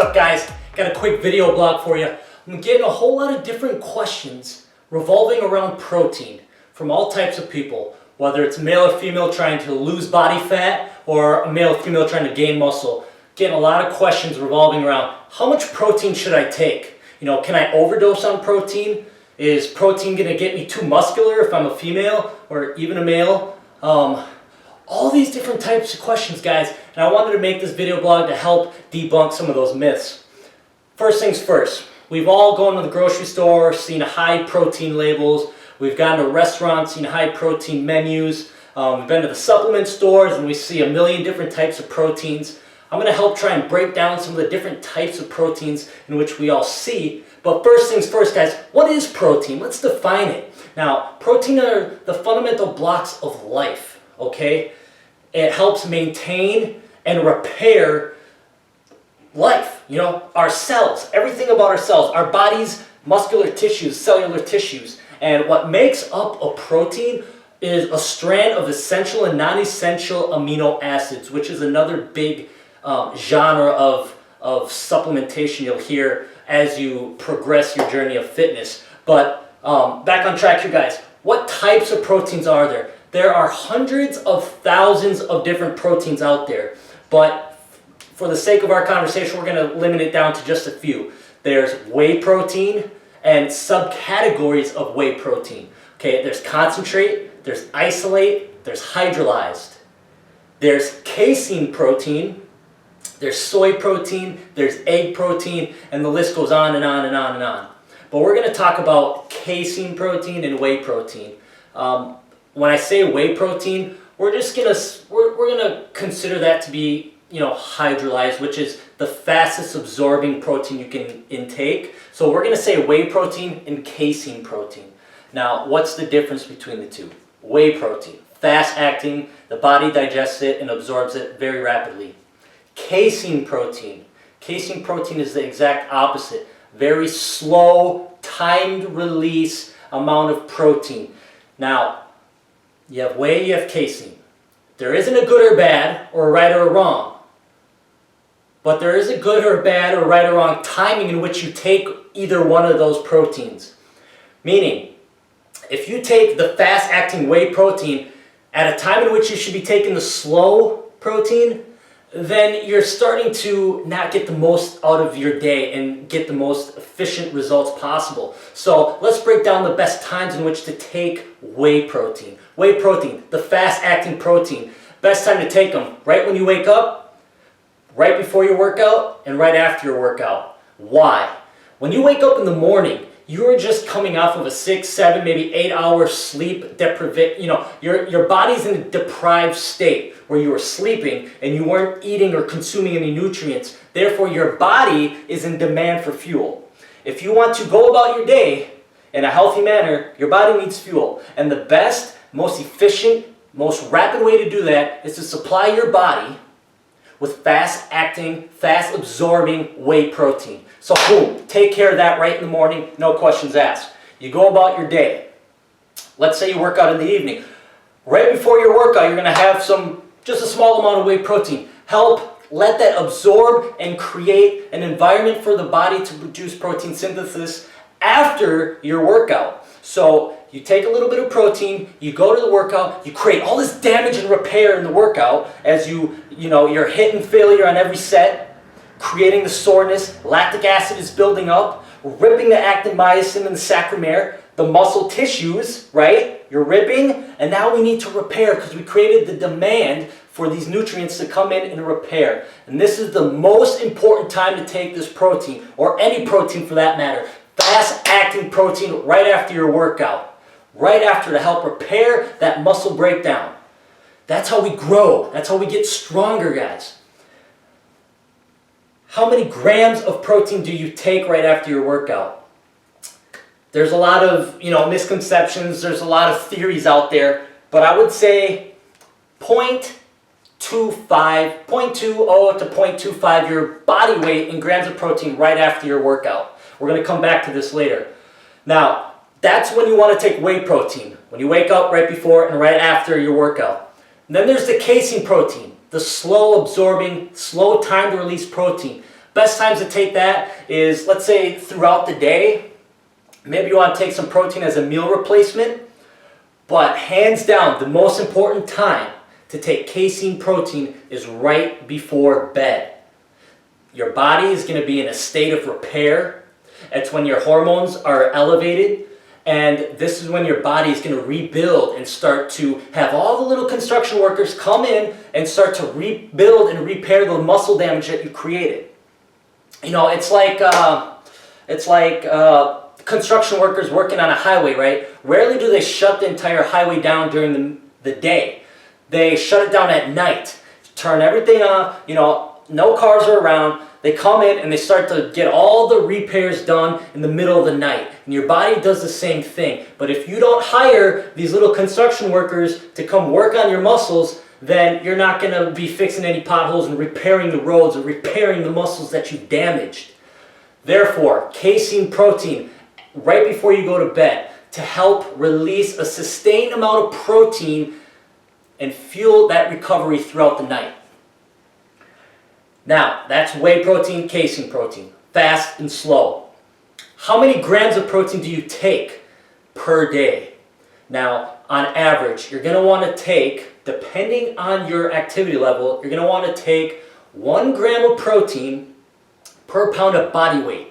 up, guys? Got a quick video blog for you. I'm getting a whole lot of different questions revolving around protein from all types of people, whether it's male or female trying to lose body fat or a male or female trying to gain muscle. Getting a lot of questions revolving around how much protein should I take? You know, can I overdose on protein? Is protein going to get me too muscular if I'm a female or even a male? All these different types of questions, guys, and I wanted to make this video blog to help debunk some of those myths. First things first, we've all gone to the grocery store, seen high protein labels. We've gone to restaurants, seen high protein menus. We've been to the supplement stores and we see a million different types of proteins. I'm going to help try and break down some of the different types of proteins in which we all see. But first things first, guys, what is protein? Let's define it. Now, protein are the fundamental blocks of life, okay? It helps maintain and repair life, you know, our cells, everything about our cells, our body's muscular tissues, cellular tissues. And what makes up a protein is a strand of essential and non-essential amino acids, which is another big genre of supplementation you'll hear as you progress your journey of fitness. But back on track here, guys. What types of proteins are there? There are hundreds of thousands of different proteins out there, but for the sake of our conversation, we're going to limit it down to just a few. There's whey protein and subcategories of whey protein. Okay, there's concentrate, there's isolate, there's hydrolyzed. There's casein protein, there's soy protein, there's egg protein, and the list goes on and on and on and on. But we're going to talk about casein protein and whey protein. When I say whey protein, we're gonna consider that to be, you know, hydrolyzed, which is the fastest absorbing protein you can intake. So we're gonna say whey protein and casein protein. Now, what's the difference between the two? Whey protein, fast acting, the body digests it and absorbs it very rapidly. Casein protein is the exact opposite. Very slow, timed release amount of protein. Now, you have whey, you have casein. There isn't a good or bad, or a right or a wrong. But there is a good or bad or right or wrong timing in which you take either one of those proteins. Meaning, if you take the fast-acting whey protein at a time in which you should be taking the slow protein, then you're starting to not get the most out of your day and get the most efficient results possible. So let's break down the best times in which to take whey protein. Whey protein, the fast-acting protein. Best time to take them, right when you wake up, right before your workout, and right after your workout. Why? When you wake up in the morning, you're just coming off of a 6, 7, maybe 8-hour sleep deprivation. You know, your body's in a deprived state where you were sleeping and you weren't eating or consuming any nutrients. Therefore, your body is in demand for fuel. If you want to go about your day in a healthy manner, your body needs fuel. And the best, most efficient, most rapid way to do that is to supply your body with fast-acting, fast-absorbing whey protein. So boom, take care of that right in the morning, no questions asked. You go about your day. Let's say you work out in the evening. Right before your workout, you're going to have just a small amount of whey protein. Help let that absorb and create an environment for the body to produce protein synthesis after your workout. So you take a little bit of protein, you go to the workout, you create all this damage and repair in the workout as you're hitting failure on every set, creating the soreness, lactic acid is building up, ripping the actin, myosin, and the sarcomere, the muscle tissues, right? You're ripping, and now we need to repair because we created the demand for these nutrients to come in and repair. And this is the most important time to take this protein, or any protein for that matter. Fast-acting protein right after your workout. Right after to help repair that muscle breakdown. That's how we grow. That's how we get stronger, guys. How many grams of protein do you take right after your workout? There's a lot of, misconceptions. There's a lot of theories out there, but I would say 0.20 to 0.25 your body weight in grams of protein right after your workout. We're going to come back to this later. Now, that's when you want to take whey protein, when you wake up right before and right after your workout. And then there's the casein protein, the slow absorbing, slow time to release protein. Best times to take that is, let's say, throughout the day. Maybe you want to take some protein as a meal replacement. But hands down, the most important time to take casein protein is right before bed. Your body is going to be in a state of repair. It's when your hormones are elevated, and this is when your body is going to rebuild and start to have all the little construction workers come in and start to rebuild and repair the muscle damage that you created. You know, it's like construction workers working on a highway, right? Rarely do they shut the entire highway down during the day. They shut it down at night, turn everything off, you know, no cars are around. They come in and they start to get all the repairs done in the middle of the night. And your body does the same thing. But if you don't hire these little construction workers to come work on your muscles, then you're not going to be fixing any potholes and repairing the roads or repairing the muscles that you've damaged. Therefore, casein protein right before you go to bed to help release a sustained amount of protein and fuel that recovery throughout the night. Now, that's whey protein, casein protein, fast and slow. How many grams of protein do you take per day? Now, on average, you're going to want to take, depending on your activity level, you're going to want to take 1 gram of protein per pound of body weight.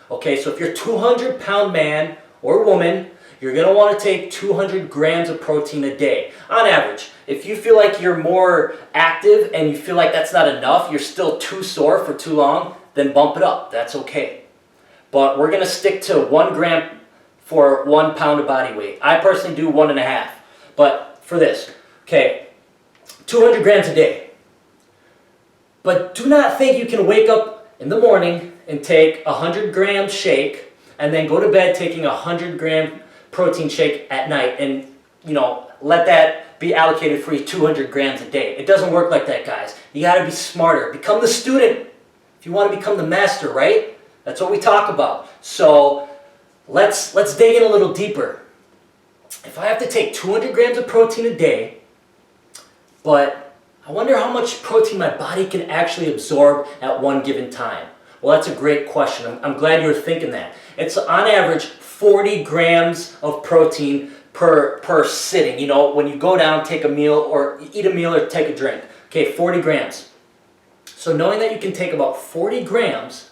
Okay, so if you're a 200-pound man or woman, you're going to want to take 200 grams of protein a day, on average. If you feel like you're more active and you feel like that's not enough, you're still too sore for too long, then bump it up. That's okay. But we're going to stick to 1 gram for 1 pound of body weight. I personally do 1.5. But for this, okay, 200 grams a day. But do not think you can wake up in the morning and take a 100-gram shake and then go to bed taking a 100-gram protein shake at night and, you know, let that be allocated for you 200 grams a day. It doesn't work like that, guys. You got to be smarter. Become the student if you want to become the master, right? That's what we talk about. So let's dig in a little deeper. If I have to take 200 grams of protein a day, but I wonder how much protein my body can actually absorb at one given time. Well, that's a great question. I'm glad you were thinking that. It's on average 40 grams of protein per sitting. You know, when you go down, take a meal, or eat a meal or take a drink. Okay, 40 grams. So knowing that you can take about 40 grams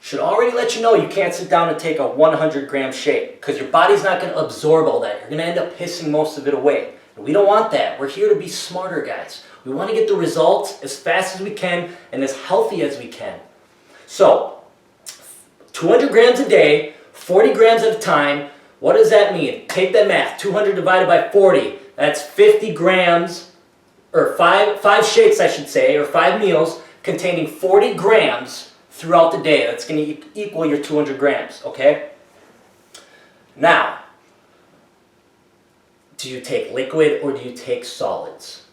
should already let you know you can't sit down and take a 100-gram shake, because your body's not going to absorb all that. You're going to end up pissing most of it away. And we don't want that. We're here to be smarter, guys. We want to get the results as fast as we can and as healthy as we can. So, 200 grams a day, 40 grams at a time. What does that mean? Take that math. 200 divided by 40. That's 50 grams, or five shakes, I should say, or 5 meals containing 40 grams throughout the day. That's going to equal your 200 grams, okay? Now, do you take liquid or do you take solids?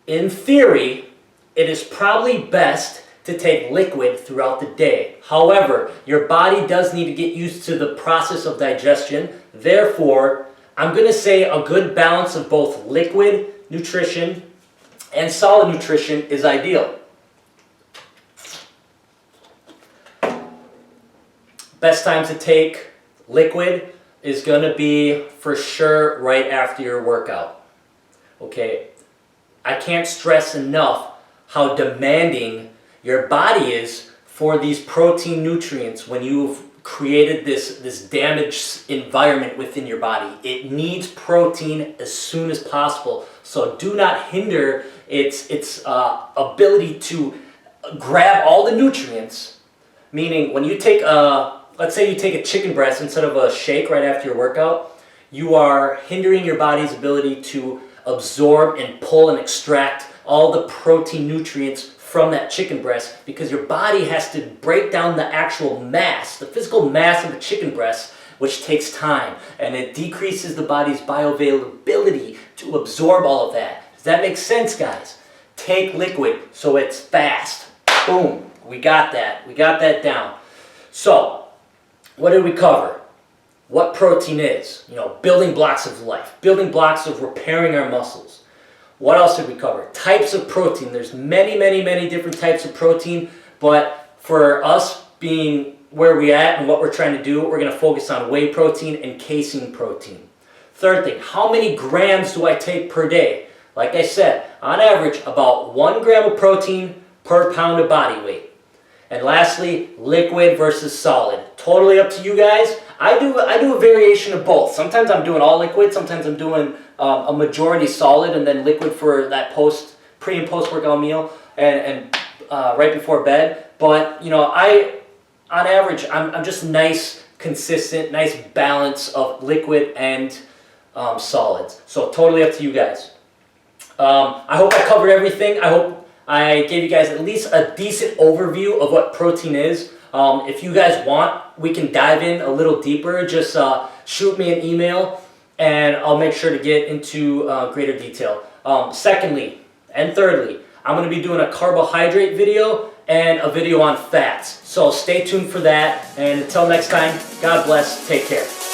In theory, it is probably best to take liquid throughout the day. However, your body does need to get used to the process of digestion. Therefore, I'm going to say a good balance of both liquid nutrition and solid nutrition is ideal. Best time to take liquid is going to be for sure right after your workout. Okay, I can't stress enough how demanding your body is for these protein nutrients when you've created this damaged environment within your body. It needs protein as soon as possible. So do not hinder its ability to grab all the nutrients. Meaning when you take let's say you take a chicken breast instead of a shake right after your workout, you are hindering your body's ability to absorb and pull and extract all the protein nutrients from that chicken breast, because your body has to break down the actual mass, the physical mass of the chicken breast, which takes time, and it decreases the body's bioavailability to absorb all of that. Does that make sense, guys? Take liquid so it's fast. Boom. We got that. We got that down. So, what did we cover? What protein is. You know, building blocks of life. Building blocks of repairing our muscles. What else did we cover? Types of protein. There's many different types of protein. But for us being where we're at and what we're trying to do, we're going to focus on whey protein and casein protein. Third thing, how many grams do I take per day? Like I said, on average, about 1 gram of protein per pound of body weight. And lastly, liquid versus solid. Totally up to you guys. I do a variation of both. Sometimes I'm doing all liquid, sometimes I'm doing a majority solid and then liquid for that pre and post workout meal and right before bed. But you know, on average, I'm just nice, consistent, nice balance of liquid and solids. So totally up to you guys. I hope I covered everything. I hope I gave you guys at least a decent overview of what protein is. If you guys want, we can dive in a little deeper. Just shoot me an email and I'll make sure to get into greater detail. Secondly and thirdly, I'm going to be doing a carbohydrate video and a video on fats. So stay tuned for that. And until next time, God bless. Take care.